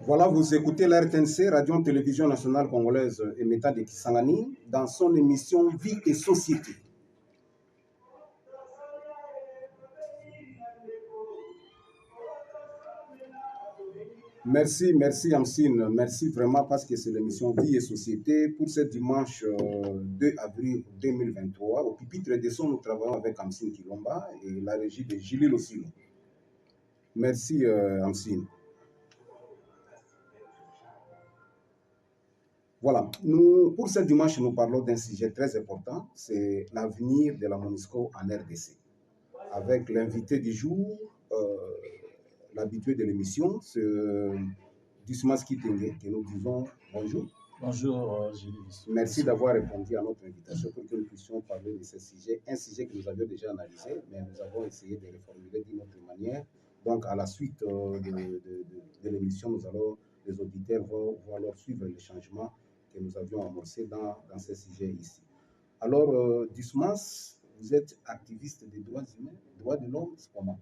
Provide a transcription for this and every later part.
Voilà, vous écoutez la RTNC, Radio-Télévision Nationale Congolaise Émeta de Kisangani, dans son émission Vie et Société. Merci Amsine, merci vraiment parce que c'est l'émission Vie et Société pour ce dimanche 2 avril 2023. Au pupitre de son, nous travaillons avec Amsine Kilomba et la régie de Julie Lossilo. Merci Amsine. Voilà, pour ce dimanche, nous parlons d'un sujet très important, c'est l'avenir de la MONUSCO en RDC. Avec l'invité du jour, l'habitué de l'émission, c'est Dismas Kitenge, que nous disons bonjour. Bonjour, Julie. Merci d'avoir répondu à notre invitation pour que nous puissions parler de ce sujet, un sujet que nous avions déjà analysé, mais nous avons essayé de le formuler d'une autre manière. Donc, à la suite de l'émission, les auditeurs vont alors suivre les changements que nous avions amorcés dans ce sujet ici. Alors, Dismas, vous êtes activiste des droits humains, droits de l'homme, c'est comment?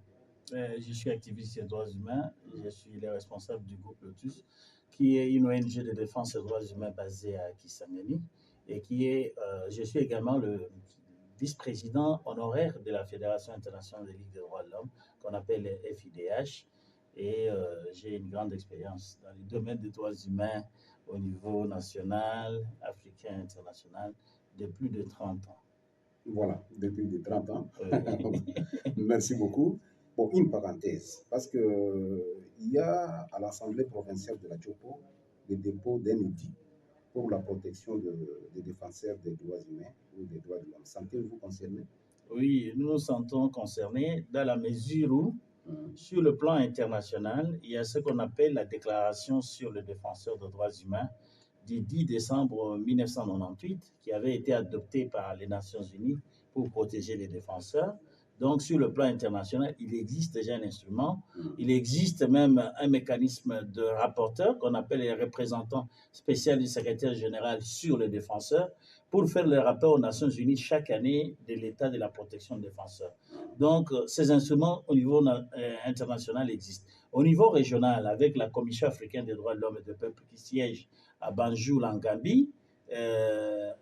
Je suis activiste des droits humains. Je suis le responsable du groupe Lotus, qui est une ONG de défense des droits humains basée à Kisangani. Et je suis également le vice-président honoraire de la Fédération internationale des ligues des droits de l'homme, qu'on appelle FIDH. Et j'ai une grande expérience dans les domaines des droits humains au niveau national, africain, international, de plus de 30 ans. Voilà, depuis de 30 ans. Merci beaucoup. Bon, une parenthèse, parce qu'il y a à l'Assemblée provinciale de la Chopo le dépôt d'un édit pour la protection des défenseurs des droits humains ou des droits de l'homme. Sentez-vous concerné? Oui, nous nous sentons concernés dans la mesure où, sur le plan international, il y a ce qu'on appelle la Déclaration sur le défenseur des droits humains du 10 décembre 1998, qui avait été adoptée par les Nations Unies pour protéger les défenseurs. Donc, sur le plan international, il existe déjà un instrument. Il existe même un mécanisme de rapporteur qu'on appelle les représentants spéciaux du secrétaire général sur les défenseurs pour faire le rapport aux Nations Unies chaque année de l'état de la protection des défenseurs. Donc, ces instruments au niveau international existent. Au niveau régional, avec la Commission africaine des droits de l'homme et des peuples qui siège à Banjul, en Gambie,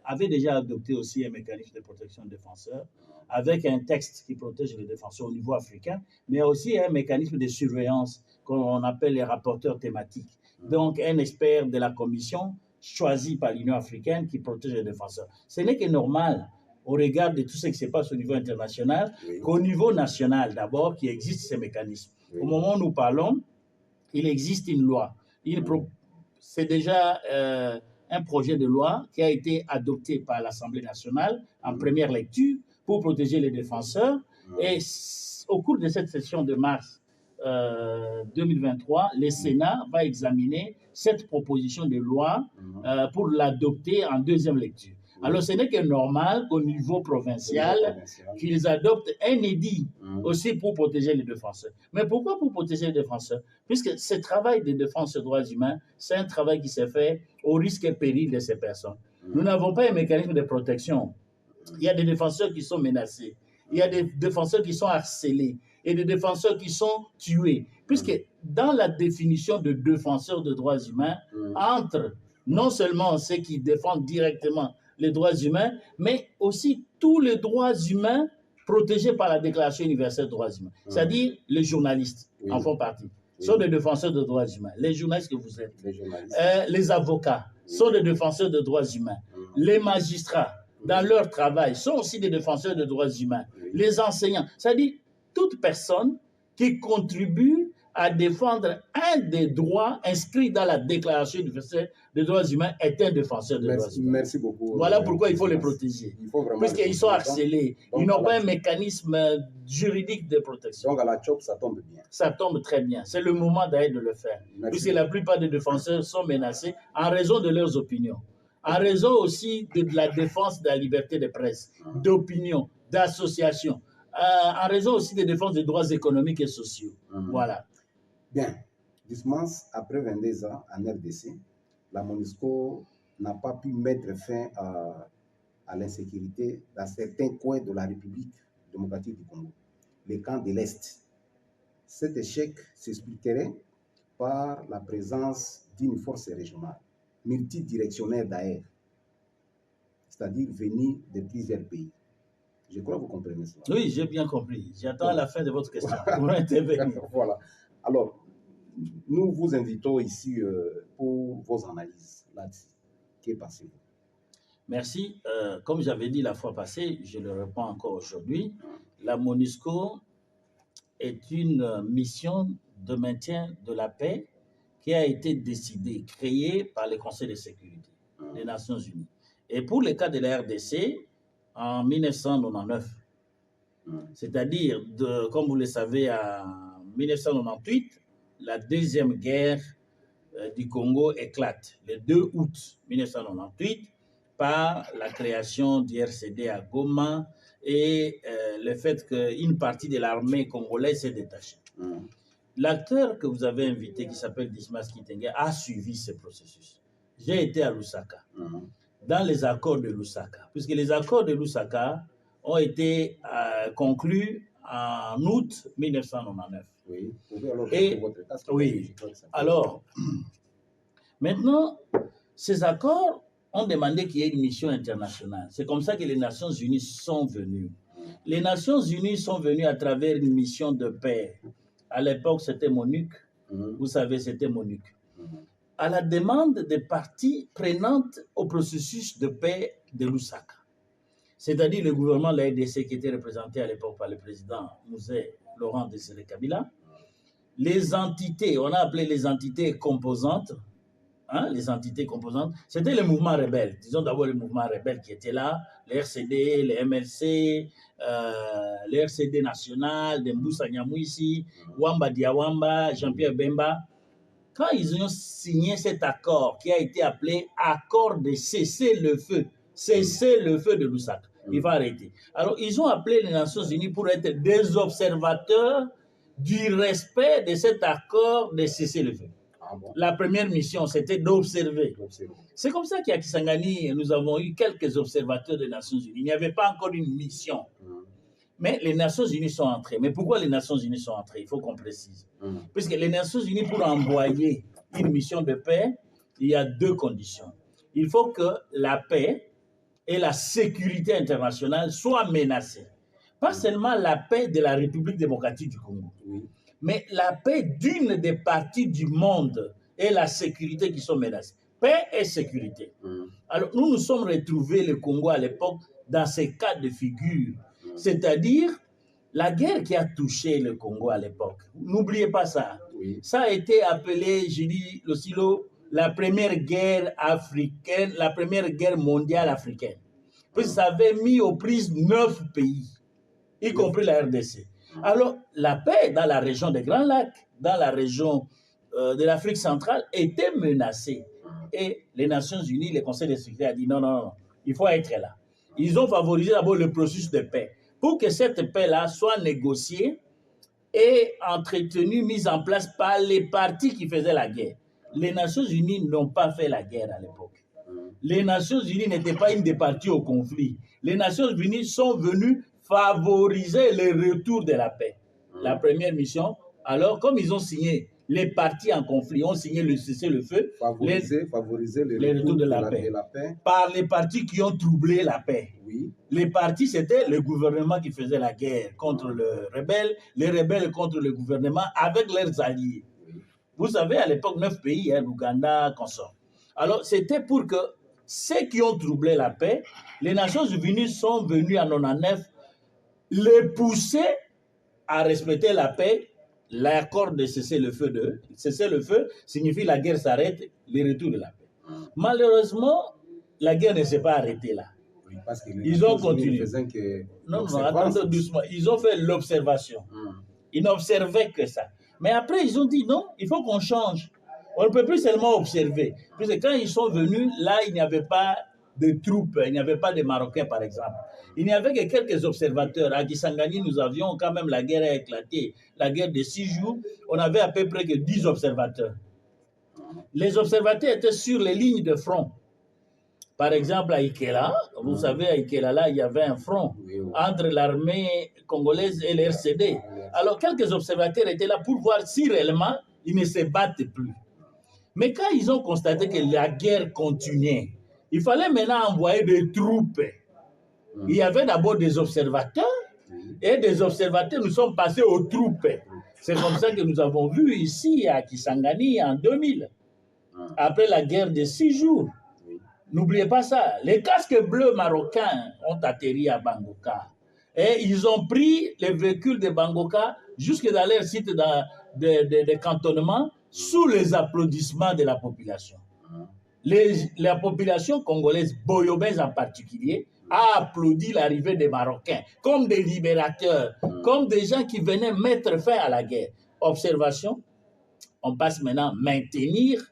avait déjà adopté aussi un mécanisme de protection des défenseurs avec un texte qui protège les défenseurs au niveau africain, mais aussi un mécanisme de surveillance qu'on appelle les rapporteurs thématiques. Donc, un expert de la Commission choisi par l'Union africaine qui protège les défenseurs. Ce n'est que normal au regard de tout ce qui se passe au niveau international, qu'au niveau national d'abord, qu'il existe ces mécanismes. Au moment où nous parlons, il existe une loi. C'est déjà un projet de loi qui a été adopté par l'Assemblée nationale en première lecture pour protéger les défenseurs. Et au cours de cette session de mars 2023, le Sénat va examiner cette proposition de loi pour l'adopter en deuxième lecture. Alors, ce n'est que normal qu'au niveau provincial, qu'ils adoptent un édit aussi pour protéger les défenseurs. Mais pourquoi pour protéger les défenseurs? Puisque ce travail de défense des droits humains, c'est un travail qui se fait au risque et péril de ces personnes. Nous n'avons pas un mécanisme de protection. Il y a des défenseurs qui sont menacés. Il y a des défenseurs qui sont harcelés et des défenseurs qui sont tués. Puisque dans la définition de défenseurs de droits humains, entre non seulement ceux qui défendent directement les droits humains, mais aussi tous les droits humains protégés par la Déclaration universelle des droits humains. C'est-à-dire les journalistes en font partie, sont des défenseurs de droits humains. Les journalistes que vous êtes, les avocats sont des défenseurs de droits humains. Les magistrats, dans leur travail, sont aussi des défenseurs de droits humains. Les enseignants, c'est-à-dire toute personne qui contribue à défendre un des droits inscrits dans la Déclaration universelle des droits humains est un défenseur de droits humains. Merci beaucoup. Voilà pourquoi il faut les protéger. Puisqu'ils sont harcelés. Ils n'ont pas un mécanisme juridique de protection. Donc à la CHOP, ça tombe bien. Ça tombe très bien. C'est le moment d'ailleurs de le faire. Puisque la plupart des défenseurs sont menacés en raison de leurs opinions. En raison aussi de la défense de la liberté de presse, d'opinion, d'association. En raison aussi de défense des droits économiques et sociaux. Voilà. Bien. Dismas, après 22 ans en RDC, la MONUSCO n'a pas pu mettre fin à l'insécurité dans certains coins de la République démocratique du Congo, les camps de l'Est. Cet échec s'expliquerait par la présence d'une force régionale, multidirectionnelle d'ailleurs, c'est-à-dire venue de plusieurs pays. Je crois que vous comprenez cela. Oui, j'ai bien compris. J'attends la fin de votre question pour intervenir. Voilà. Alors, nous vous invitons ici pour vos analyses là-dessus. Que pensez-vous? Merci. Comme j'avais dit la fois passée, je le réponds encore aujourd'hui. La MONUSCO est une mission de maintien de la paix qui a été décidée, créée par le Conseil de sécurité des Nations Unies. Et pour le cas de la RDC, en 1999, c'est-à-dire, comme vous le savez, en 1998, la deuxième guerre du Congo éclate, le 2 août 1998, par la création du RCD à Goma et le fait qu'une partie de l'armée congolaise s'est détachée. L'acteur que vous avez invité, qui s'appelle Dismas Kitenge, a suivi ce processus. J'ai été à Lusaka, dans les accords de Lusaka, puisque les accords de Lusaka ont été conclus en août 1999. Oui, vous pouvez alors et votre cas, oui, alors, maintenant, ces accords ont demandé qu'il y ait une mission internationale. C'est comme ça que les Nations Unies sont venues. Les Nations Unies sont venues à travers une mission de paix. À l'époque, c'était MONUC. Vous savez, c'était MONUC. À la demande des parties prenantes au processus de paix de Lusaka. C'est-à-dire le gouvernement de la RDC qui était représenté à l'époque par le président Mouzé Laurent Désiré Kabila. Les entités, on a appelé les entités composantes, les entités composantes, c'était le mouvement rebelle. Disons d'abord le mouvement rebelle qui était là, le RCD, le MLC, le RCD national, de Mboussa Nyamwisi, Wamba Diawamba, Jean-Pierre Bemba. Quand ils ont signé cet accord qui a été appelé accord de cessez-le-feu de Lusaka, il va arrêter. Alors ils ont appelé les Nations Unies pour être des observateurs du respect de cet accord de cessez-le-feu. La première mission, c'était d'observer. C'est comme ça qu'à Kisangani, nous avons eu quelques observateurs des Nations Unies. Il n'y avait pas encore une mission. Mais les Nations Unies sont entrées. Mais pourquoi les Nations Unies sont entrées? Il faut qu'on précise. Puisque les Nations Unies, pour envoyer une mission de paix, il y a deux conditions. Il faut que la paix et la sécurité internationale soient menacées. Pas seulement la paix de la République démocratique du Congo, mais la paix d'une des parties du monde et la sécurité qui sont menacées. Paix et sécurité. Alors, nous nous sommes retrouvés, le Congo à l'époque, dans ces cas de figure. C'est-à-dire, la guerre qui a touché le Congo à l'époque, n'oubliez pas ça. Ça a été appelé, je dis, le silo, la première guerre africaine, la première guerre mondiale africaine. Puis ça avait mis aux prises 9 pays, y compris la RDC. Alors, la paix dans la région des Grands Lacs, dans la région de l'Afrique centrale, était menacée. Et les Nations Unies, le Conseil de sécurité a dit non, non, non, il faut être là. Ils ont favorisé d'abord le processus de paix. Pour que cette paix-là soit négociée et entretenue, mise en place par les partis qui faisaient la guerre. Les Nations Unies n'ont pas fait la guerre à l'époque. Les Nations Unies n'étaient pas une des parties au conflit. Les Nations Unies sont venues favoriser le retour de la paix. La première mission, alors comme ils ont signé, les partis en conflit ont signé le cessez-le-feu, favoriser le retour de la paix par les partis qui ont troublé la paix. Les partis, c'était le gouvernement qui faisait la guerre contre les rebelles contre le gouvernement avec leurs alliés. Vous savez, à l'époque, 9 pays, l'Ouganda, consort. Alors, c'était pour que ceux qui ont troublé la paix, les Nations Unies sont venues en 1999 les pousser à respecter la paix. L'accord de cessez-le-feu signifie la guerre s'arrête, le retour de la paix. Malheureusement, la guerre ne s'est pas arrêtée là. Parce que ils ont continué. Non, attendez doucement. Ils ont fait l'observation. Ils n'observaient que ça. Mais après, ils ont dit non, il faut qu'on change. On ne peut plus seulement observer. Parce que quand ils sont venus, là, il n'y avait pas de troupes, il n'y avait pas de Marocains, par exemple. Il n'y avait que quelques observateurs. À Kisangani, nous avions quand même, la guerre a éclaté. La guerre de 6 jours, on avait à peu près que 10 observateurs. Les observateurs étaient sur les lignes de front. Par exemple, à Ikela, vous savez, à Ikela, là, il y avait un front entre l'armée congolaise et le RCD. Alors, quelques observateurs étaient là pour voir si réellement Ils ne se battent plus. Mais quand ils ont constaté que la guerre continuait, il fallait maintenant envoyer des troupes. Il y avait d'abord des observateurs, et des observateurs, nous sommes passés aux troupes. C'est comme ça que nous avons vu ici à Kisangani en 2000, après la guerre de 6 jours. N'oubliez pas ça. Les casques bleus marocains ont atterri à Bangoka. Et ils ont pris les véhicules de Bangoka jusque dans leur site de cantonnement sous les applaudissements de la population. La population congolaise, boyobèse en particulier, a applaudi l'arrivée des Marocains comme des libérateurs, comme des gens qui venaient mettre fin à la guerre. Observation, on passe maintenant à maintenir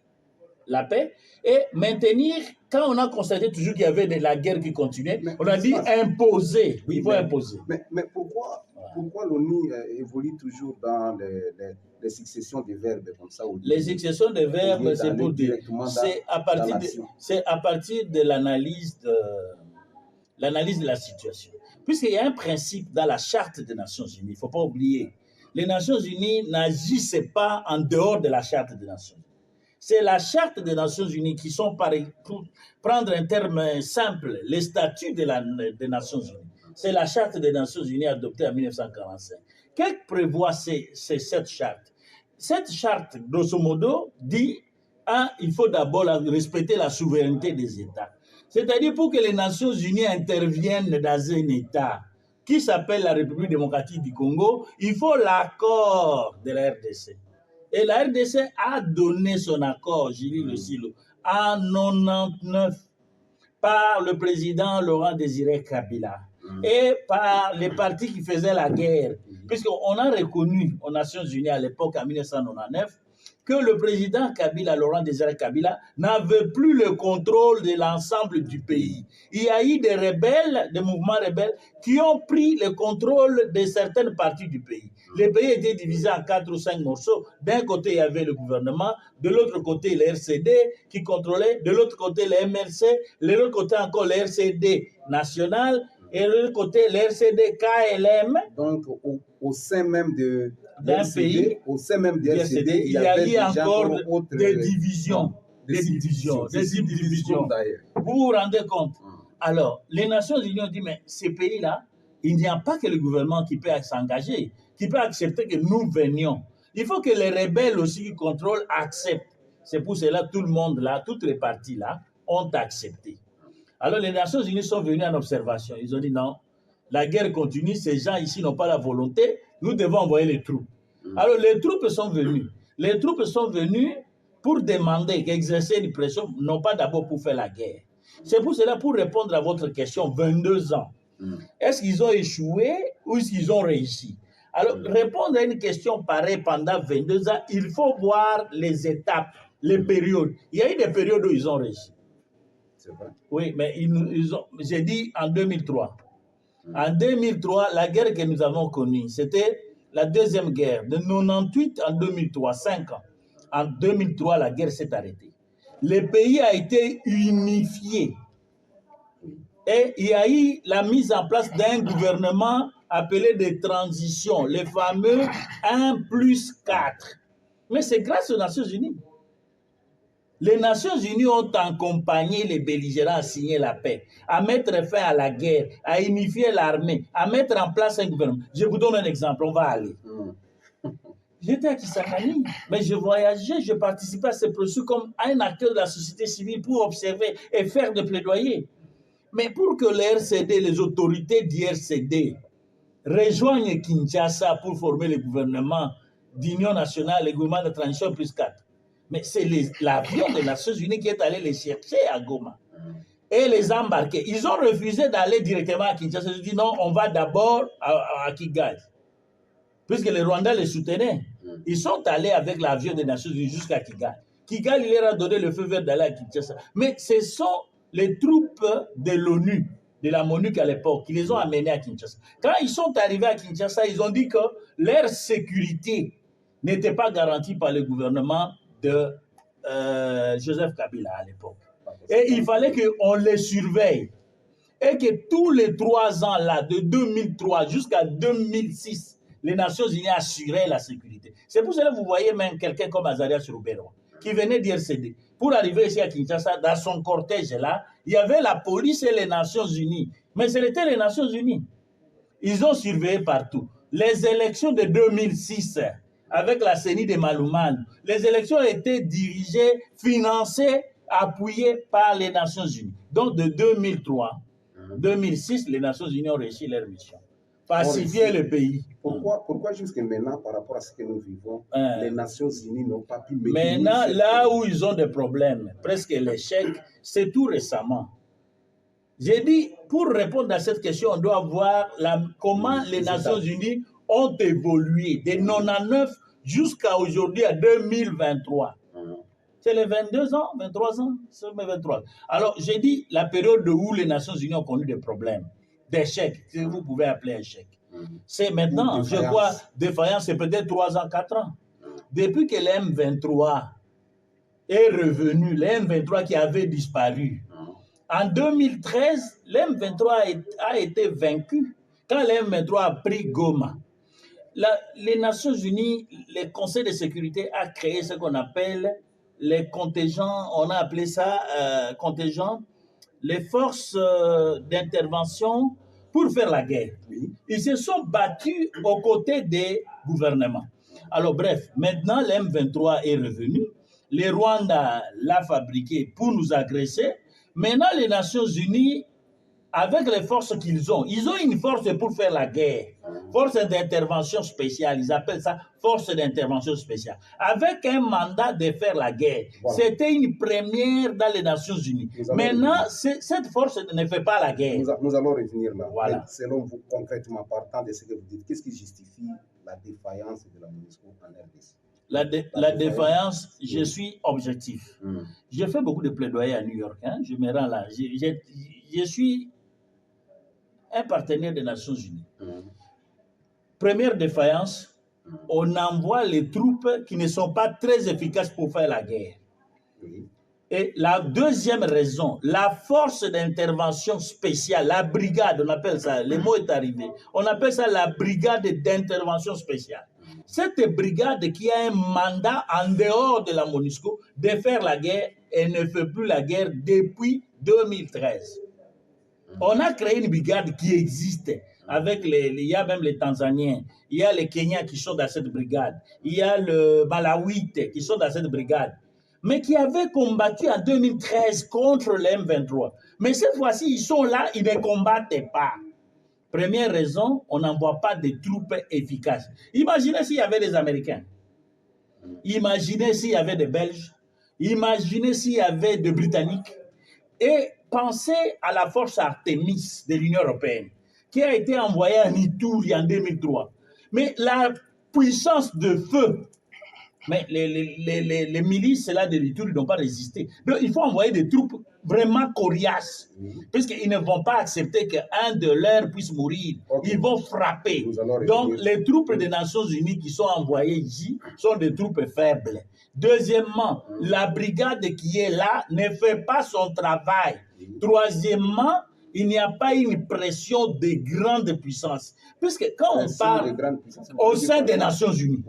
la paix et maintenir, quand on a constaté toujours qu'il y avait de la guerre qui continuait, on a dit imposer, oui, il faut imposer. Mais pourquoi l'ONU évolue toujours dans les successions de verbes comme ça? Les successions de verbes, c'est pour dire, c'est à partir de l'analyse de la situation. Puisqu'il y a un principe dans la Charte des Nations Unies, il ne faut pas oublier, les Nations Unies n'agissent pas en dehors de la Charte des Nations Unies. C'est la Charte des Nations Unies qui sont, pour prendre un terme simple, les statuts des Nations Unies. C'est la Charte des Nations Unies adoptée en 1945. Qu'est-ce que prévoit cette charte? Cette charte, grosso modo, dit il faut d'abord respecter la souveraineté des États. C'est-à-dire pour que les Nations Unies interviennent dans un État qui s'appelle la République démocratique du Congo, il faut l'accord de la RDC. Et la RDC a donné son accord, Julie Le Silo, en 1999 par le président Laurent Désiré Kabila et par les partis qui faisaient la guerre. Puisqu'on a reconnu aux Nations Unies à l'époque, en 1999, que le président Kabila, Laurent Désiré Kabila, n'avait plus le contrôle de l'ensemble du pays. Il y a eu des rebelles, des mouvements rebelles, qui ont pris le contrôle de certaines parties du pays. Le pays était divisé en 4 ou 5 morceaux. D'un côté, il y avait le gouvernement, de l'autre côté, le RCD qui contrôlait, de l'autre côté, le MRC, de l'autre côté encore le RCD national, et de l'autre côté, le RCD KLM. Donc, au sein même d'un pays, au sein même du RCD, il y a eu encore des divisions. Des divisions. Vous vous rendez compte? Alors, les Nations Unies ont dit, mais ces pays-là, il n'y a pas que le gouvernement qui peut s'engager, qui peut accepter que nous venions. Il faut que les rebelles aussi qui contrôlent acceptent. C'est pour cela que tout le monde là, toutes les parties là, ont accepté. Alors les Nations Unies sont venues en observation. Ils ont dit non, la guerre continue, ces gens ici n'ont pas la volonté, nous devons envoyer les troupes. Alors les troupes sont venues. Les troupes sont venues pour demander, exercer une pression, non pas d'abord pour faire la guerre. C'est pour cela, pour répondre à votre question, 22 ans. Est-ce qu'ils ont échoué ou est-ce qu'ils ont réussi? Alors, répondre à une question pareille pendant 22 ans, il faut voir les étapes, les périodes. Il y a eu des périodes où ils ont réussi. C'est vrai. Oui, mais j'ai dit en 2003. En 2003, la guerre que nous avons connue, c'était la deuxième guerre, de 98 en 2003, 5 ans. En 2003, la guerre s'est arrêtée. Le pays a été unifié. Et il y a eu la mise en place d'un gouvernement appelé de transition, les fameux 1+4. Mais c'est grâce aux Nations Unies. Les Nations Unies ont accompagné les belligérants à signer la paix, à mettre fin à la guerre, à unifier l'armée, à mettre en place un gouvernement. Je vous donne un exemple, on va aller. J'étais à Kisangani, mais je voyageais, je participais à ce processus comme un acteur de la société civile pour observer et faire des plaidoyers. Mais pour que le RCD, les autorités du RCD, rejoignent Kinshasa pour former le gouvernement d'union nationale, le gouvernement de transition +4, mais c'est l'avion des Nations Unies qui est allé les chercher à Goma et les embarquer. Ils ont refusé d'aller directement à Kinshasa. Ils ont dit non, on va d'abord à Kigali. Puisque les Rwandais les soutenaient. Ils sont allés avec l'avion des Nations Unies jusqu'à Kigali. Kigali leur a donné le feu vert d'aller à Kinshasa. Mais ce sont les troupes de l'ONU, de la MONUC à l'époque, qui les ont amenés à Kinshasa. Quand ils sont arrivés à Kinshasa, ils ont dit que leur sécurité n'était pas garantie par le gouvernement de Joseph Kabila à l'époque. Et il fallait qu'on les surveille. Et que tous les 3 ans là, de 2003 jusqu'à 2006, les Nations Unies assuraient la sécurité. C'est pour cela que vous voyez même quelqu'un comme Azarias Ruberwa, qui venait d'RCD. Pour arriver ici à Kinshasa, dans son cortège là, il y avait la police et les Nations Unies. Mais c'était les Nations Unies. Ils ont surveillé partout. Les élections de 2006, avec la CENI de Malouman, les élections ont été dirigées, financées, appuyées par les Nations Unies. Donc de 2003, 2006, les Nations Unies ont réussi leur mission. Pacifier le pays. Pourquoi jusqu'à maintenant, par rapport à ce que nous vivons, les Nations Unies n'ont pas pu maintenir... Maintenant, là où ils ont des problèmes, presque l'échec, c'est tout récemment. J'ai dit, pour répondre à cette question, on doit voir comment les Nations Unies ont évolué de 99 jusqu'à aujourd'hui, à 2023. C'est les 22 ans, 23 ans, c'est mes 23. Alors, j'ai dit la période où les Nations Unies ont connu des problèmes, d'échecs, que vous pouvez appeler échec. C'est maintenant, je crois, défaillance, c'est peut-être 3 ans, 4 ans. Depuis que l'M23 est revenu, l'M23 qui avait disparu, en 2013, l'M23 a été vaincu quand l'M23 a pris Goma. Les Nations Unies, le Conseil de sécurité a créé ce qu'on appelle les contingents, on a appelé ça contingents, les forces d'intervention pour faire la guerre. Ils se sont battus aux côtés des gouvernements. Alors bref, maintenant l'M23 est revenu, les Rwandais l'a fabriqué pour nous agresser. Maintenant, les Nations Unies, avec les forces qu'ils ont une force pour faire la guerre. Force d'intervention spéciale, ils appellent ça force d'intervention spéciale. Avec un mandat de faire la guerre. Voilà. C'était une première dans les Nations Unies. Maintenant, cette force ne fait pas la guerre. Nous allons revenir là. Voilà. Selon vous, concrètement, partant de ce que vous dites, qu'est-ce qui justifie la défaillance de la MONUSCO en RDC? La défaillance, je suis objectif. J'ai fait beaucoup de plaidoyer à New York. Hein, je me rends là. Je suis un partenaire des Nations Unies. Première défaillance, on envoie les troupes qui ne sont pas très efficaces pour faire la guerre. Et la deuxième raison, la force d'intervention spéciale, la brigade, on appelle ça, le mot est arrivé, on appelle ça la brigade d'intervention spéciale. Cette brigade qui a un mandat en dehors de la MONUSCO de faire la guerre, elle ne fait plus la guerre depuis 2013. On a créé une brigade qui existe. Il y a même les Tanzaniens, il y a les Kenyans qui sont dans cette brigade, il y a le Malawite qui sont dans cette brigade, mais qui avaient combattu en 2013 contre l'M23. Mais cette fois-ci, ils sont là, ils ne combattent pas. Première raison, on n'envoie pas de troupes efficaces. Imaginez s'il y avait des Américains, imaginez s'il y avait des Belges, imaginez s'il y avait des Britanniques, et pensez à la force Artemis de l'Union européenne, qui a été envoyée en Ituri en 2003. Mais la puissance de feu, mais les milices là de l'Ituri n'ont pas résisté. Donc il faut envoyer des troupes vraiment coriaces, puisqu'ils ne vont pas accepter qu'un de leurs puisse mourir. Ils vont frapper. Donc les troupes des Nations Unies qui sont envoyées ici sont des troupes faibles. Deuxièmement, la brigade qui est là ne fait pas son travail. Troisièmement, il n'y a pas une pression de grande puissance. Puisque quand on parle au sein des Nations Unies,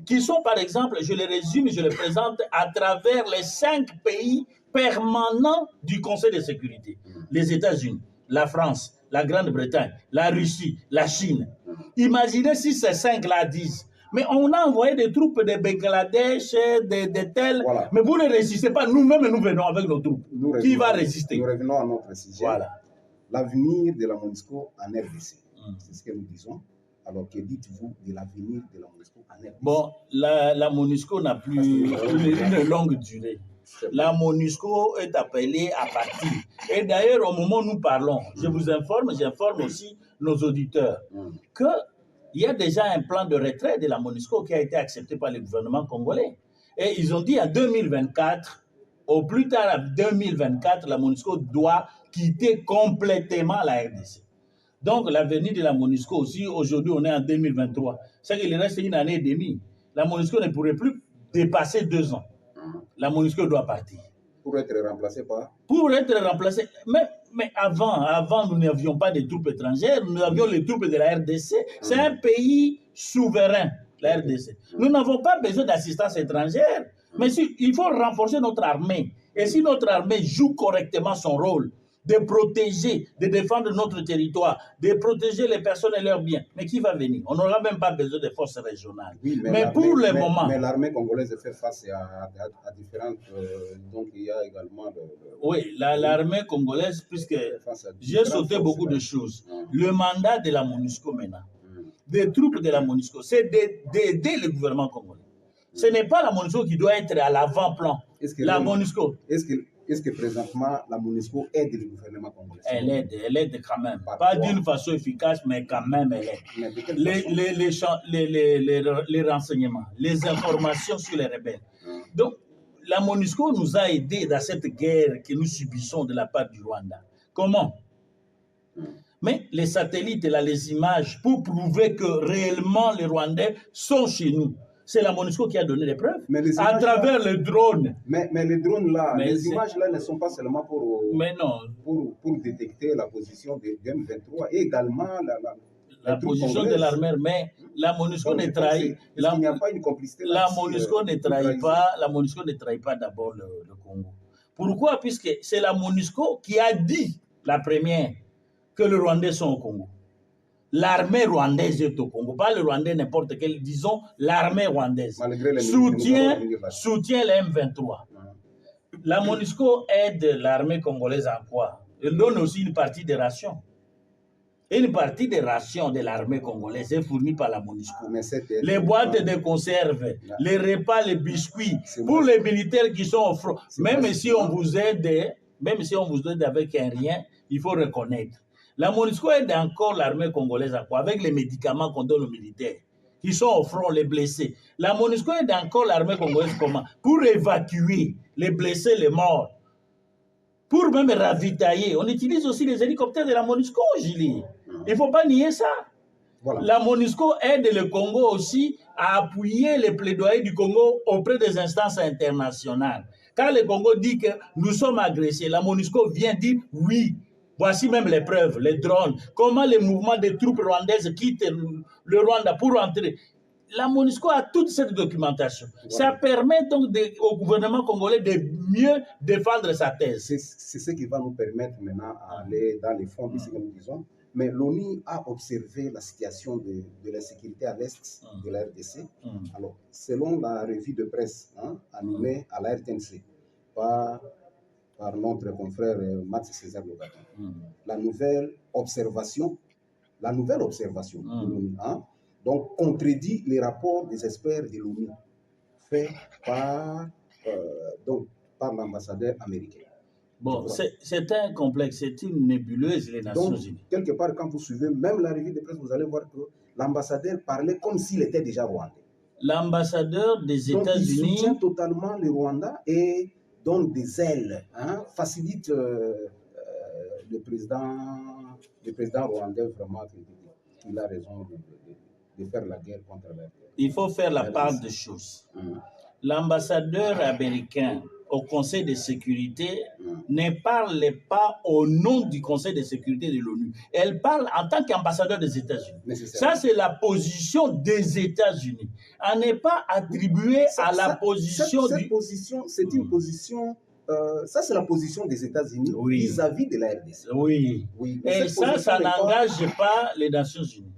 qui sont par exemple, je les résume, je les présente à travers les 5 pays permanents du Conseil de sécurité. Les États-Unis, la France, la Grande-Bretagne, la Russie, la Chine. Imaginez si ces 5-là disent, mais on a envoyé des troupes de Bangladesh, de tels, voilà. Mais vous ne résistez pas, nous-mêmes nous venons avec nos troupes. Qui va résister? Nous revenons à notre sujet. Voilà. L'avenir de la MONUSCO en RDC. C'est ce que nous disons. Alors, que dites-vous de l'avenir de la MONUSCO en RDC? Bon, la MONUSCO n'a plus une longue durée. La MONUSCO est appelée à partir. Et d'ailleurs, au moment où nous parlons, je vous informe, j'informe aussi nos auditeurs, qu'il y a déjà un plan de retrait de la MONUSCO qui a été accepté par le gouvernement congolais. Et ils ont dit en 2024, au plus tard en 2024, la MONUSCO doit quitter complètement la RDC. Donc, l'avenir de la MONUSCO aussi, aujourd'hui, on est en 2023. C'est qu'il reste une année et demie. La MONUSCO ne pourrait plus dépasser 2 ans. La MONUSCO doit partir. Pour être remplacé par? Pour être remplacé. Mais avant, nous n'avions pas de troupes étrangères, nous avions les troupes de la RDC. C'est un pays souverain, la RDC. Nous n'avons pas besoin d'assistance étrangère, mais il faut renforcer notre armée. Et si notre armée joue correctement son rôle, de protéger, de défendre notre territoire, de protéger les personnes et leurs biens. Mais qui va venir? On n'aura même pas besoin de forces régionales. Oui, mais pour le moment... Mais l'armée congolaise fait face à différentes... donc il y a également... oui, l'armée congolaise, puisque j'ai sauté beaucoup de choses. Le mandat de la MONUSCO maintenant, des troupes de la MONUSCO, c'est d'aider le gouvernement congolais. Ce n'est pas la MONUSCO qui doit être à l'avant-plan. La MONUSCO... Est-ce que présentement, la MONUSCO aide le gouvernement congolais? Elle aide quand même. Pas d'une façon efficace, mais quand même elle aide. Les renseignements, les informations sur les rebelles. Donc, la MONUSCO nous a aidés dans cette guerre que nous subissons de la part du Rwanda. Comment? Mais les satellites, là, les images, pour prouver que réellement les Rwandais sont chez nous. C'est la MONUSCO qui a donné les preuves à travers les drones. Mais les drones là, les images là ne sont pas seulement pour détecter la position de M23 et également la position de l'armée. Mais la MONUSCO ne trahit. Il n'y a pas une complicité. La MONUSCO ne trahit pas. La MONUSCO ne trahit pas d'abord le Congo. Pourquoi? Puisque c'est la MONUSCO qui a dit la première que les Rwandais sont au Congo. L'armée rwandaise est au Congo, pas le Rwandais n'importe quel, disons l'armée rwandaise. Soutient les M23. La MONUSCO aide l'armée congolaise en quoi? Elle donne aussi une partie des rations. Une partie des rations de l'armée congolaise est fournie par la MONUSCO. Les boîtes de conserve, les repas, les biscuits, pour les militaires qui sont au front. Même si on vous aide avec un rien, il faut reconnaître. La MONUSCO aide encore l'armée congolaise à quoi? Avec les médicaments qu'on donne aux militaires, qui sont au front, les blessés. La MONUSCO aide encore l'armée congolaise comment? Pour évacuer les blessés, les morts. Pour même ravitailler. On utilise aussi les hélicoptères de la MONUSCO, Julie. Il ne faut pas nier ça. Voilà. La MONUSCO aide le Congo aussi à appuyer les plaidoyers du Congo auprès des instances internationales. Quand le Congo dit que nous sommes agressés, la MONUSCO vient dire oui. Voici même les preuves, les drones. Comment les mouvements des troupes rwandaises quittent le Rwanda pour entrer. La MONUSCO a toute cette documentation. Voilà. Ça permet donc au gouvernement congolais de mieux défendre sa thèse. C'est ce qui va nous permettre maintenant d'aller dans les fonds de ce que nous disons. Mais l'ONU a observé la situation de l'insécurité à l'est de la RDC. Alors, selon la revue de presse animée à la RTNC par notre confrère Max César Lobato, la nouvelle observation de l'ONU, donc contredit les rapports des experts de l'ONU faits par l'ambassadeur américain. Bon, c'est un complexe, c'est une nébuleuse, les Nations Unies. Quelque part, quand vous suivez même la revue de presse, vous allez voir que l'ambassadeur parlait comme s'il était déjà rwandais. L'ambassadeur des États-Unis... il soutient totalement le Rwanda et donne des ailes, facilite le président rwandais vraiment, il a raison de faire la guerre contre la guerre. Il faut faire la part des choses. L'ambassadeur américain au Conseil de sécurité ne parle pas au nom du Conseil de sécurité de l'ONU. Elle parle en tant qu'ambassadeur des États-Unis. Ça, c'est la position des États-Unis. Elle n'est pas attribuée à la position cette position, c'est une position... ça, c'est la position des États-Unis vis-à-vis de la RDC. Oui. Et ça n'engage pas les Nations Unies.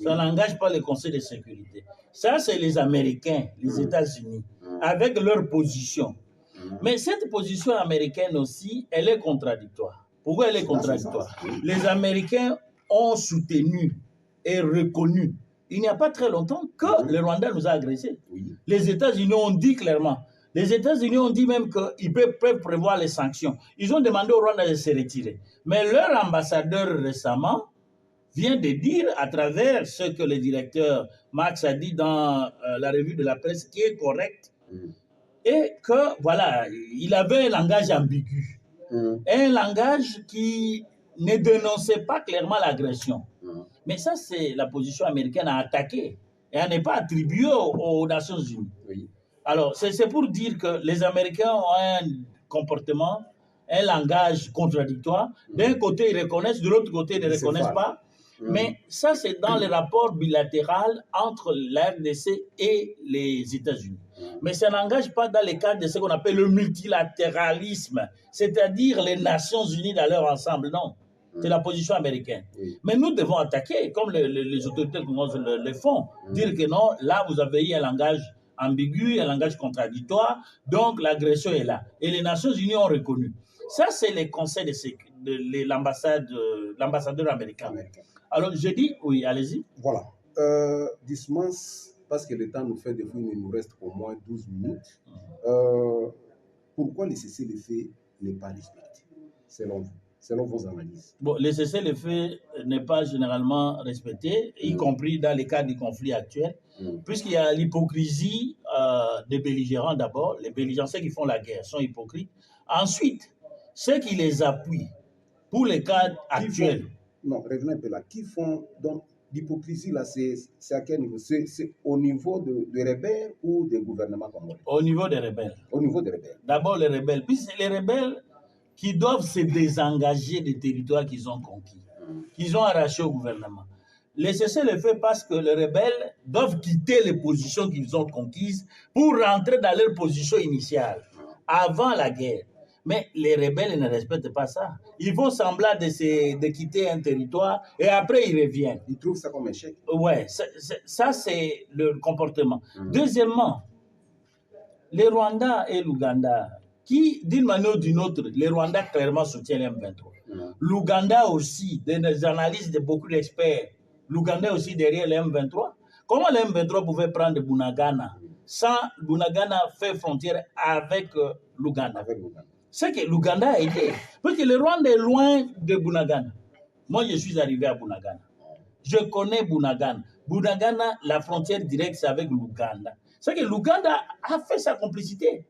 Ça n'engage pas le Conseil de sécurité. Ça, c'est les Américains, les États-Unis, avec leur position. Mais cette position américaine aussi, elle est contradictoire. Pourquoi elle est contradictoire? Les Américains ont soutenu et reconnu, il n'y a pas très longtemps, que le Rwanda nous a agressés. Les États-Unis ont dit clairement. Les États-Unis ont dit même qu'ils peuvent prévoir les sanctions. Ils ont demandé au Rwanda de se retirer. Mais leur ambassadeur récemment vient de dire, à travers ce que le directeur Max a dit dans la revue de la presse, qui est correct, et que, voilà, il avait un langage ambigu. Un langage qui ne dénonçait pas clairement l'agression. Mais ça, c'est la position américaine à attaquer. Et elle n'est pas attribuée aux Nations Unies. Alors, c'est pour dire que les Américains ont un comportement, un langage contradictoire. D'un côté, ils reconnaissent, de l'autre côté, ils ne reconnaissent pas. Mais ça, c'est dans les rapports bilatéraux entre la RDC et les États-Unis. Mais ça n'engage pas dans les cadres de ce qu'on appelle le multilatéralisme, c'est-à-dire les Nations Unies dans leur ensemble, non. C'est la position américaine. Mais nous devons attaquer, comme les autorités le font, dire que non, là, vous avez eu un langage ambigu, un langage contradictoire, donc l'agression est là. Et les Nations Unies ont reconnu. Ça, c'est les conseils de l'ambassadeur américain. Alors, je dis, oui, allez-y. Voilà. Doucement, parce que le temps nous fait défaut, il nous reste au moins 12 minutes. Pourquoi le cessez-le-feu n'est pas respecté, selon vous, selon vos analyses? Bon, le cessez-le-feu n'est pas généralement respecté, y compris dans les cas du conflit actuel, puisqu'il y a l'hypocrisie des belligérants d'abord. Les belligérants, ceux qui font la guerre, sont hypocrites. Ensuite, ceux qui les appuient pour les cas actuels. Non, revenons un peu là. Qui font donc l'hypocrisie là, c'est à quel niveau? C'est au niveau des rebelles ou des gouvernements congolais? Au niveau des rebelles. Au niveau des rebelles. D'abord les rebelles. Puis c'est les rebelles qui doivent se désengager des territoires qu'ils ont conquis, qu'ils ont arrachés au gouvernement. Les cessez-le-feu parce que les rebelles doivent quitter les positions qu'ils ont conquises pour rentrer dans leur position initiale, avant la guerre. Mais les rebelles ne respectent pas ça. Ils font semblant de quitter un territoire et après ils reviennent. Ils trouvent ça comme un chèque. Ouais, ça c'est le comportement. Deuxièmement, les Rwandais et l'Ouganda, qui d'une manière ou d'une autre, les Rwandais clairement soutiennent l'M23. L'Ouganda aussi, des analyses de beaucoup d'experts, l'Ouganda aussi derrière l'M23. Comment l'M23 pouvait prendre Bunagana sans Bunagana faire frontière avec l'Ouganda? C'est que l'Ouganda a aidé. Parce que le Rwanda est loin de Bunagana. Moi, je suis arrivé à Bunagana. Je connais Bunagana. Bunagana, la frontière directe, c'est avec l'Ouganda. C'est que l'Ouganda a fait sa complicité.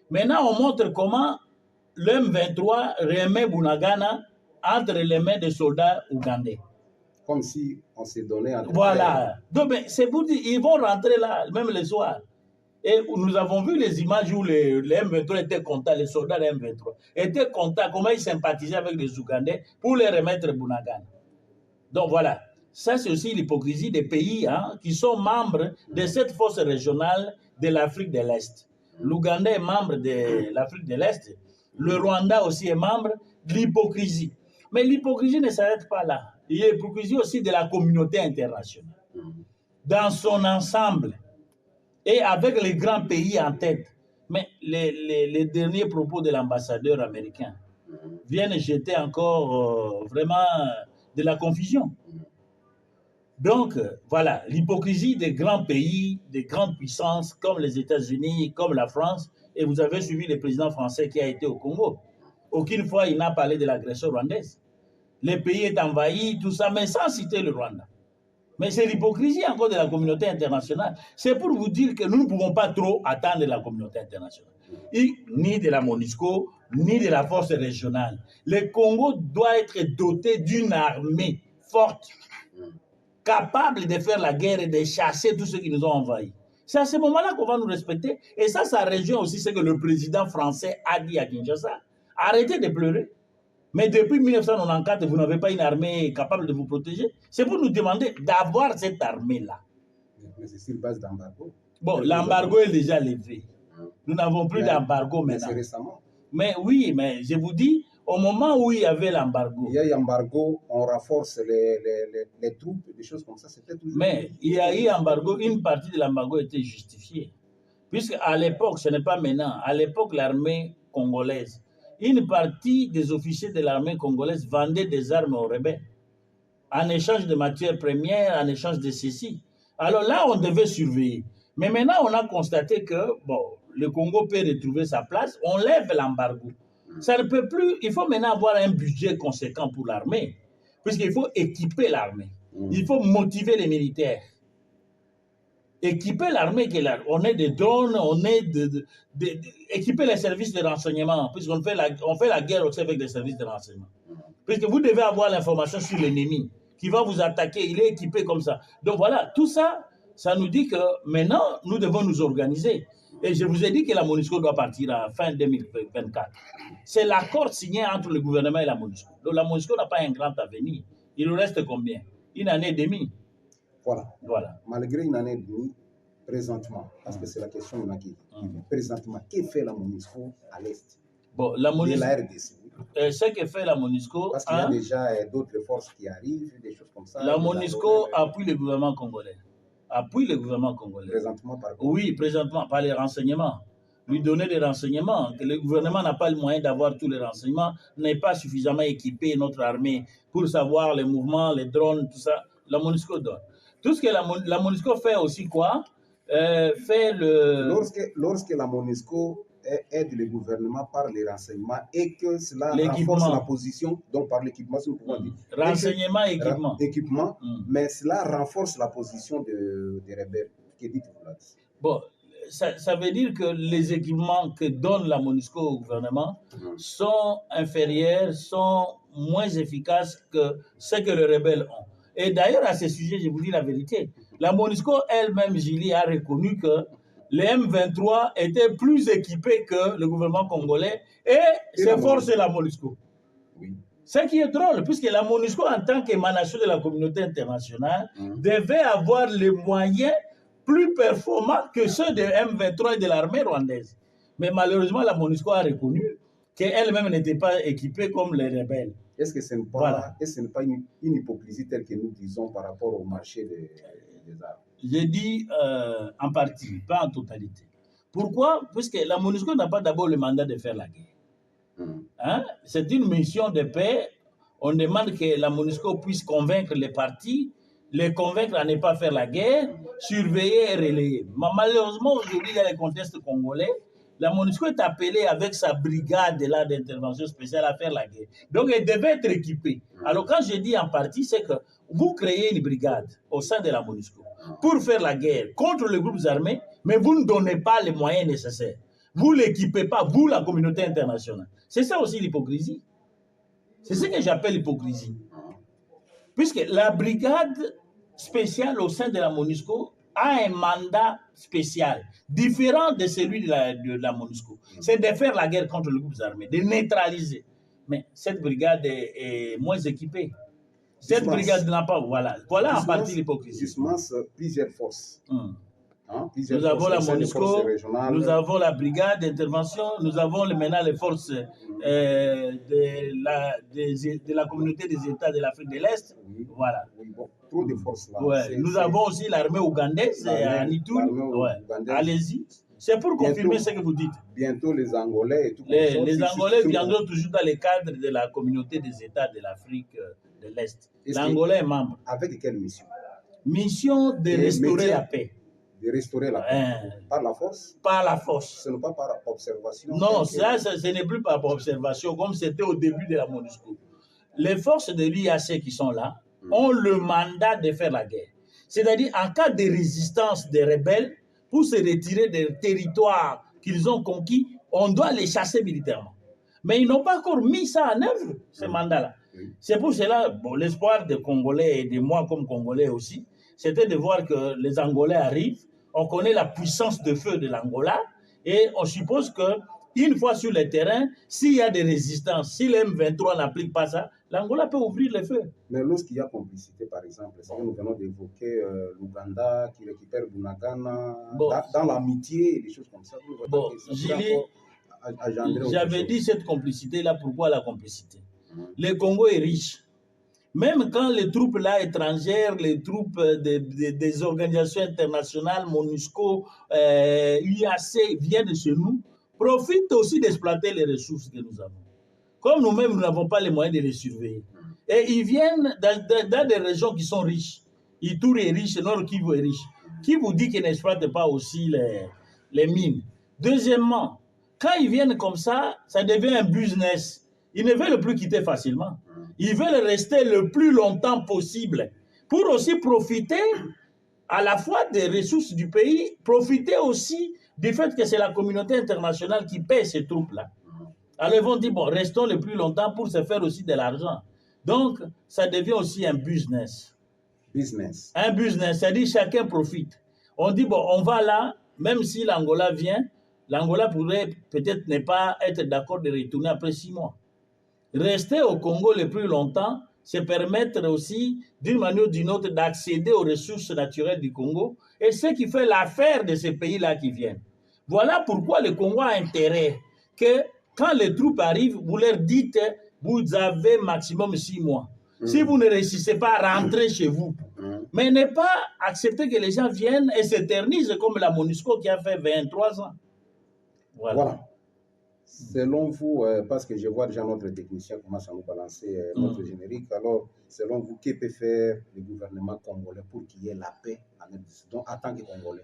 Maintenant, on montre comment le M23 remet Bunagana entre les mains des soldats ougandais. Comme si on s'est donné à... Voilà. Donc, c'est pour dire, ils vont rentrer là, même le soir. Et nous avons vu les images où les M23 étaient contents, les soldats de M23 étaient contents, comment ils sympathisaient avec les Ougandais pour les remettre Bunagana. Donc voilà, ça c'est aussi l'hypocrisie des pays qui sont membres de cette force régionale de l'Afrique de l'Est. L'Ouganda est membre de l'Afrique de l'Est, le Rwanda aussi est membre de l'hypocrisie. Mais l'hypocrisie ne s'arrête pas là. Il y a l'hypocrisie aussi de la communauté internationale. Dans son ensemble, et avec les grands pays en tête. Mais les derniers propos de l'ambassadeur américain viennent jeter encore vraiment de la confusion. Donc, voilà, l'hypocrisie des grands pays, des grandes puissances comme les États-Unis, comme la France, et vous avez suivi le président français qui a été au Congo. Aucune fois, il n'a parlé de l'agression rwandaise. Le pays est envahi, tout ça, mais sans citer le Rwanda. Mais c'est l'hypocrisie encore de la communauté internationale. C'est pour vous dire que nous ne pouvons pas trop attendre de la communauté internationale. Ni de la MONUSCO, ni de la force régionale. Le Congo doit être doté d'une armée forte, capable de faire la guerre et de chasser tous ceux qui nous ont envahis. C'est à ce moment-là qu'on va nous respecter. Et ça rejoint aussi ce que le président français a dit à Kinshasa. Arrêtez de pleurer. Mais depuis 1994, vous n'avez pas une armée capable de vous protéger. C'est pour nous demander d'avoir cette armée-là. Mais c'est sur base d'embargo. Bon, l'embargo est déjà levé. Nous n'avons plus d'embargo maintenant. Mais c'est récemment. Mais oui, mais je vous dis, au moment où il y avait l'embargo. Il y a eu embargo, on renforce les troupes, des choses comme ça. C'était toujours. Mais il y a eu embargo, une partie de l'embargo était justifiée. Puisque à l'époque, ce n'est pas maintenant, à l'époque, l'armée congolaise, une partie des officiers de l'armée congolaise vendaient des armes aux rebelles en échange de matières premières, en échange de ceci. Alors là, on devait surveiller. Mais maintenant, on a constaté que bon, le Congo peut retrouver sa place, on lève l'embargo. Ça ne peut plus, il faut maintenant avoir un budget conséquent pour l'armée, puisqu'il faut équiper l'armée. Il faut motiver les militaires. Équiper l'armée, on est des drones, on est équiper les services de renseignement, puisqu'on fait la guerre aussi avec les services de renseignement. Puisque vous devez avoir l'information sur l'ennemi qui va vous attaquer, il est équipé comme ça. Donc voilà, tout ça, ça nous dit que maintenant, nous devons nous organiser. Et je vous ai dit que la MONUSCO doit partir à fin 2024. C'est l'accord signé entre le gouvernement et la MONUSCO. Donc la MONUSCO n'a pas un grand avenir. Il nous reste combien? une année et demie. Voilà. Malgré une année et demie, présentement, parce que c'est la question maintenant qui présentement, que fait la MONUSCO à l'Est bon, la MONUSCO, de la RDC? Ce que fait la MONUSCO... Parce qu'il y a déjà d'autres forces qui arrivent, des choses comme ça. La MONUSCO appuie le gouvernement congolais. Présentement par quoi? Oui, présentement par les renseignements. Lui donner des renseignements, que le gouvernement n'a pas le moyen d'avoir tous les renseignements, n'est pas suffisamment équipé notre armée pour savoir les mouvements, les drones, tout ça. La MONUSCO donne. Tout ce que la MONUSCO fait aussi quoi? Fait le... Lorsque la MONUSCO aide le gouvernement par les renseignements et que cela renforce la position, donc par l'équipement, si nous pouvons dire. Renseignement et équipement. Mais cela renforce la position des rebelles. Que dites-vous là? Bon, ça veut dire que les équipements que donne la MONUSCO au gouvernement sont inférieurs, sont moins efficaces que ceux que les rebelles ont. Et d'ailleurs, à ce sujet, je vous dis la vérité, la MONUSCO elle-même, Julie, a reconnu que les M23 étaient plus équipés que le gouvernement congolais et ses forces de la MONUSCO. Oui. Ce qui est drôle, puisque la MONUSCO, en tant qu'émanation de la communauté internationale, devait avoir les moyens plus performants que ceux de M23 et de l'armée rwandaise. Mais malheureusement, la MONUSCO a reconnu qu'elle-même n'était pas équipée comme les rebelles. Est-ce que ce n'est pas une hypocrisie telle que nous disons par rapport au marché des armes? J'ai dit en partie, pas en totalité. Pourquoi? Puisque la MONUSCO n'a pas d'abord le mandat de faire la guerre. C'est une mission de paix. On demande que la MONUSCO puisse convaincre les partis, les convaincre à ne pas faire la guerre, surveiller et relayer. Malheureusement, aujourd'hui, dans le contexte congolais, la MONUSCO est appelée avec sa brigade d'intervention spéciale à faire la guerre. Donc, elle devait être équipée. Alors, quand je dis en partie, c'est que vous créez une brigade au sein de la MONUSCO pour faire la guerre contre les groupes armés, mais vous ne donnez pas les moyens nécessaires. Vous ne l'équipez pas, vous, la communauté internationale. C'est ça aussi l'hypocrisie. C'est ce que j'appelle l'hypocrisie. Puisque la brigade spéciale au sein de la MONUSCO a un mandat spécial, différent de celui de la MONUSCO. C'est de faire la guerre contre les groupes armés, de neutraliser. Mais cette brigade est moins équipée. Cette brigade n'a pas... Voilà en partie l'hypocrisie. Justement, plusieurs forces. Nous avons la MONUSCO, nous avons la brigade d'intervention, nous avons maintenant les forces de la communauté des États de l'Afrique de l'Est. Oui. Voilà. Oui, bon, trop de forces là. Ouais. Nous avons aussi l'armée ougandaise à Nitur. Allez-y. C'est pour confirmer ce que vous dites. Bientôt les Angolais et tout. Les Angolais viendront toujours dans le cadre de la communauté des États de l'Afrique de l'Est. L'Angolais est membre. Avec quelle mission? Mission de restaurer la paix. De restaurer la paix. Par la force? Par la force. Ce n'est pas par observation? Non, ce n'est plus par observation, comme c'était au début de la MONUSCO. Les forces de l'IAC qui sont là ont le mandat de faire la guerre. C'est-à-dire, en cas de résistance des rebelles, pour se retirer des territoires qu'ils ont conquis, on doit les chasser militairement. Mais ils n'ont pas encore mis ça en œuvre, ce mandat-là. C'est pour cela, l'espoir des Congolais et de moi comme Congolais aussi, c'était de voir que les Angolais arrivent. On connaît la puissance de feu de l'Angola et on suppose qu'une fois sur le terrain, s'il y a des résistances, si le M23 n'applique pas ça, l'Angola peut ouvrir le feu. Mais lorsqu'il y a complicité, par exemple, c'est que nous venons d'évoquer l'Ouganda qui récupère Bunagana, dans l'amitié et des choses comme ça. Bon, j'avais dit cette complicité-là, pourquoi la complicité? Le Congo est riche. Même quand les troupes là étrangères, les troupes des organisations internationales, MONUSCO, UAC viennent chez nous, profitent aussi d'exploiter les ressources que nous avons. Comme nous-mêmes, nous n'avons pas les moyens de les surveiller. Et ils viennent dans des régions qui sont riches. Ituri est riche, Nord Kivu est riche. Qui vous dit qu'ils n'exploitent pas aussi les mines? Deuxièmement, quand ils viennent comme ça devient un business. Ils ne veulent plus quitter facilement. Ils veulent rester le plus longtemps possible pour aussi profiter à la fois des ressources du pays, profiter aussi du fait que c'est la communauté internationale qui paie ces troupes-là. Alors ils vont dire, bon, restons le plus longtemps pour se faire aussi de l'argent. Donc, ça devient aussi un business. Un business, c'est-à-dire chacun profite. On dit, bon, on va là, même si l'Angola vient, l'Angola pourrait peut-être ne pas être d'accord de retourner après 6 mois. Rester au Congo le plus longtemps, c'est permettre aussi, d'une manière ou d'une autre, d'accéder aux ressources naturelles du Congo, et ce qui fait l'affaire de ces pays-là qui viennent. Voilà pourquoi le Congo a intérêt que, quand les troupes arrivent, vous leur dites, vous avez maximum 6 mois. Si vous ne réussissez pas à rentrer chez vous, mais ne pas accepter que les gens viennent et s'éternisent comme la MONUSCO qui a fait 23 ans. Voilà. Selon vous, parce que je vois déjà notre technicien commence à nous balancer notre générique, alors selon vous, que peut faire le gouvernement congolais pour qu'il y ait la paix en tant que Congolais?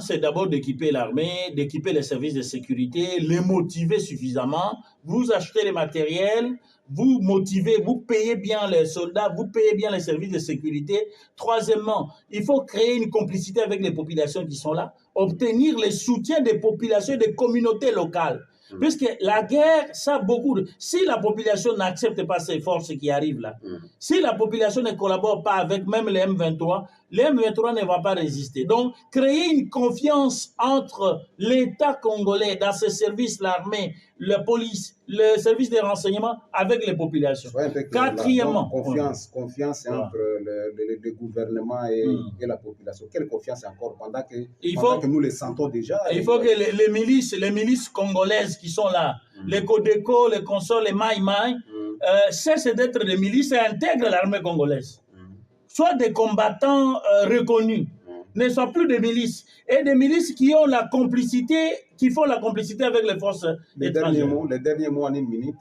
C'est d'abord d'équiper l'armée, d'équiper les services de sécurité, les motiver suffisamment, vous achetez les matériels, vous motivez, vous payez bien les soldats, vous payez bien les services de sécurité. Troisièmement, il faut créer une complicité avec les populations qui sont là, obtenir le soutien des populations et des communautés locales. Puisque la guerre, ça beaucoup de... Si la population n'accepte pas ces forces qui arrivent là, si la population ne collabore pas avec même les M23 ne vont pas résister. Donc, créer une confiance entre l'État congolais dans ses services, l'armée, la police, le service de renseignement avec les populations. Quatrièmement, confiance entre le gouvernement et la population. Quelle confiance encore pendant que nous les sentons déjà? Il faut que les milices congolaises qui sont là, les Codeco, les consorts, les Maï-Maï, cessent d'être des milices et intègrent l'armée congolaise. Soit des combattants reconnus, ne soient plus des milices, et des milices qui ont la complicité, qui font la complicité avec les forces étrangères. Les derniers mots en une minute.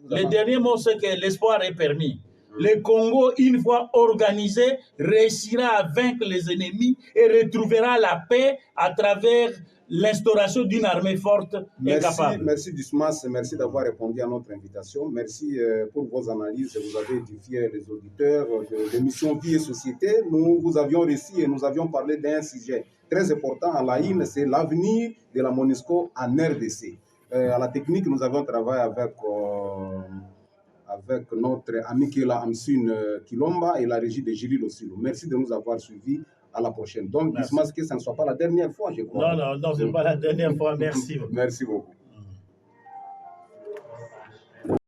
Les derniers mots, c'est que l'espoir est permis. Le Congo, une fois organisé, réussira à vaincre les ennemis et retrouvera la paix à travers l'instauration d'une armée forte et capable. Merci Dismas, merci d'avoir répondu à notre invitation. Merci pour vos analyses. Vous avez édifié les auditeurs de l'émission Vie et Société. Nous vous avions reçu et nous avions parlé d'un sujet très important à la INE, c'est l'avenir de la MONUSCO en RDC. À la technique, nous avons travaillé avec notre ami Kela Amsun Kilomba et la régie de Gilles Lossilo. Merci de nous avoir suivis. À la prochaine. Donc, Dismas, que ça ne soit pas la dernière fois, je crois. Non, ce n'est pas la dernière fois. Merci. Merci beaucoup.